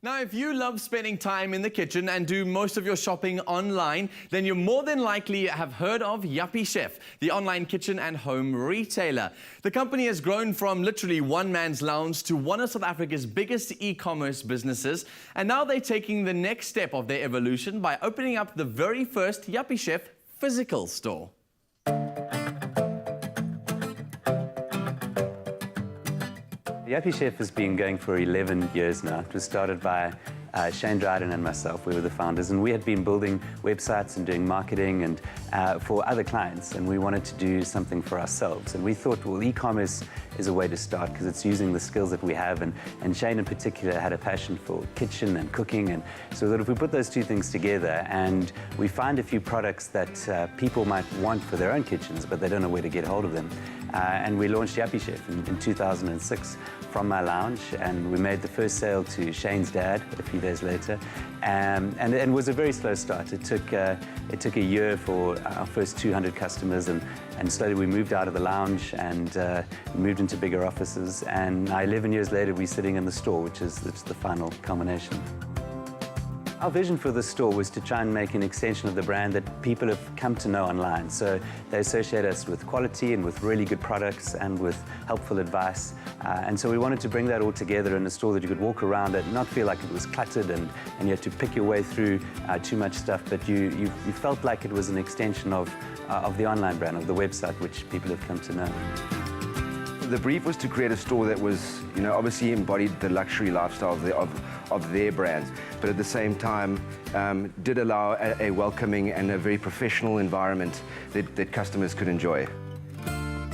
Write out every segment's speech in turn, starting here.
Now, if you love spending time in the kitchen and do most of your shopping online, then you more than likely have heard of Yuppiechef, the online kitchen and home retailer. The company has grown from literally one man's lounge to one of South Africa's biggest e-commerce businesses, and now they're taking the next step of their evolution by opening up the very first Yuppiechef physical store. Yuppiechef has been going for 11 years now. It was started by Shane Dryden and myself. We were the founders, and we had been building websites and doing marketing and for other clients, and we wanted to do something for ourselves. And we thought, well, e-commerce is a way to start because it's using the skills that we have, and Shane in particular had a passion for kitchen and cooking, and so that if we put those two things together and we find a few products that people might want for their own kitchens, but they don't know where to get hold of them. And we launched Yuppiechef in 2006 from my lounge, and we made the first sale to Shane's dad a few days later, and it was a very slow start. It took a year for our first 200 customers, and slowly we moved out of the lounge and moved into bigger offices, and now 11 years later we're sitting in the store, which is the final culmination. Our vision for the store was to try and make an extension of the brand that people have come to know online. So they associate us with quality and with really good products and with helpful advice. And so we wanted to bring that all together in a store that you could walk around and not feel like it was cluttered and you had to pick your way through too much stuff, but you felt like it was an extension of the online brand, of the website, which people have come to know. The brief was to create a store that was, obviously embodied the luxury lifestyle of their brands, but at the same time did allow a welcoming and a very professional environment that customers could enjoy.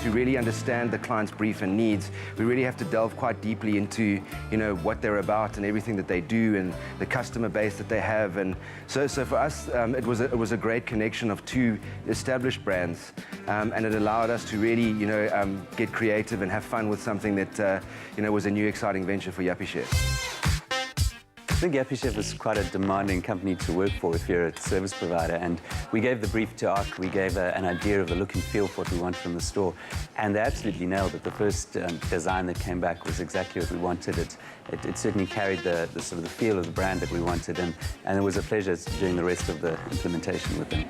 To really understand the client's brief and needs, we really have to delve quite deeply into, what they're about and everything that they do and the customer base that they have. And so for us, it was a great connection of two established brands, and it allowed us to really, get creative and have fun with something that, was a new exciting venture for Yuppiechef. I think Yuppiechef is quite a demanding company to work for if you're a service provider, and we gave the brief to ARC. We gave an idea of the look and feel of what we want from the store, and they absolutely nailed it. The first design that came back was exactly what we wanted. It certainly carried the sort of the feel of the brand that we wanted, and it was a pleasure doing the rest of the implementation with them.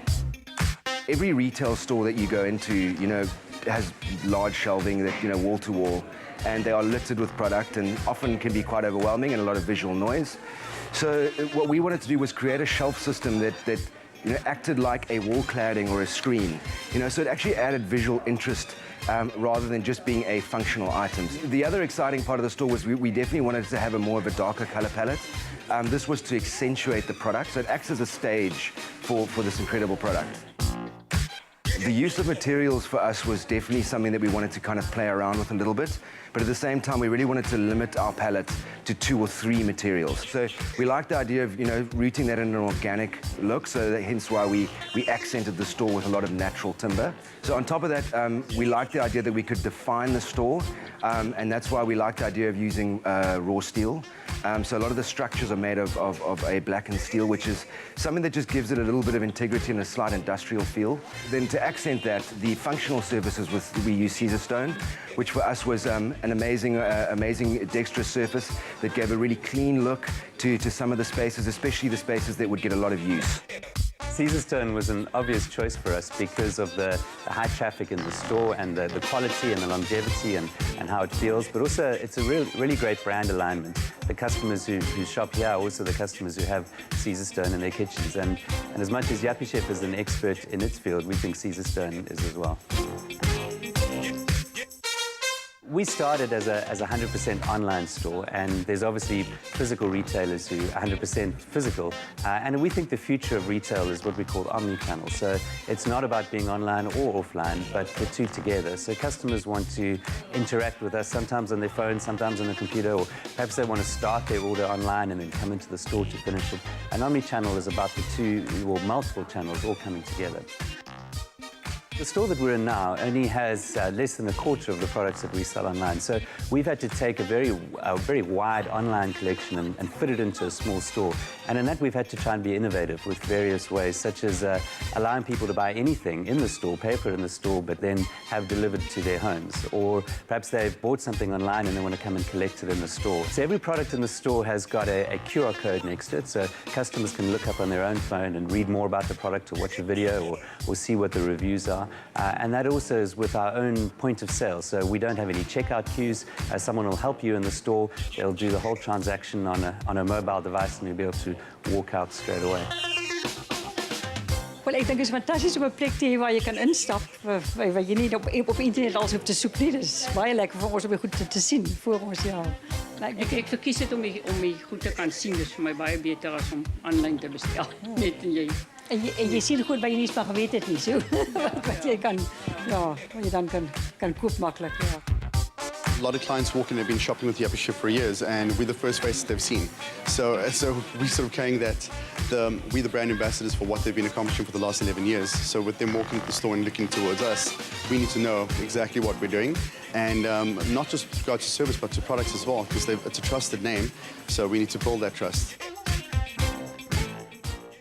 Every retail store that you go into, has large shelving that, wall to wall, and they are littered with product and often can be quite overwhelming and a lot of visual noise. So what we wanted to do was create a shelf system that acted like a wall cladding or a screen, so it actually added visual interest rather than just being a functional item. The other exciting part of the store was we definitely wanted to have more of a darker color palette. This was to accentuate the product, so it acts as a stage for this incredible product. The use of materials for us was definitely something that we wanted to kind of play around with a little bit, but at the same time we really wanted to limit our palette to 2 or 3 materials. So we liked the idea of rooting that in an organic look, so hence why we accented the store with a lot of natural timber. So on top of that, we liked the idea that we could define the store, and that's why we liked the idea of using raw steel. So a lot of the structures are made of a blackened steel, which is something that just gives it a little bit of integrity and a slight industrial feel. Then to accent that, the functional surfaces we use Caesar stone, which for us was an amazing dexterous surface that gave a really clean look to some of the spaces, especially the spaces that would get a lot of use. Caesar stone was an obvious choice for us because of the high traffic in the store and the quality and the longevity and how it feels, but also it's a really great brand alignment. The customers who shop here are also the customers who have Caesar stone in their kitchens, and as much as Yuppiechef is an expert in its field, we think Caesar stone is as well. We started as a 100% online store, and there's obviously physical retailers who are 100% physical, and we think the future of retail is what we call omnichannel. So it's not about being online or offline, but the two together. So customers want to interact with us, sometimes on their phone, sometimes on a computer, or perhaps they want to start their order online and then come into the store to finish it. And omnichannel is about the two or multiple channels all coming together. The store that we're in now only has less than a quarter of the products that we sell online. So we've had to take a very wide online collection and fit it into a small store. And in that, we've had to try and be innovative with various ways, such as allowing people to buy anything in the store, pay for it in the store, but then have delivered to their homes. Or perhaps they've bought something online and they want to come and collect it in the store. So every product in the store has got a QR code next to it, so customers can look up on their own phone and read more about the product or watch a video or see what the reviews are. And that also is with our own point of sale. So we don't have any checkout queues. Someone will help you in the store. They'll do the whole transaction on a mobile device and you'll be able to walk out straight away. Wel, ik denk het is fantastisch om een plek te hebben waar je kan instappen. Waar je niet op internet alles op te zoeken. Het is baie lekker voor ons om je goed te zien voor ons. Ja. Ik verkies het om je goed te kan zien. Dus voor mij baie beter als om online te bestellen. Net En je ziet goed, maar je niet van geweten het niet zo. Wat je kan, ja, wat je dan kan kopen makkelijk. Ja. A lot of clients walk in, they've been shopping with Yuppiechef for years, and we're the first faces they've seen. So we're sort of carrying that, we're the brand ambassadors for what they've been accomplishing for the last 11 years. So with them walking to the store and looking towards us, we need to know exactly what we're doing, and not just with regard to service, but to products as well, because it's a trusted name, so we need to build that trust.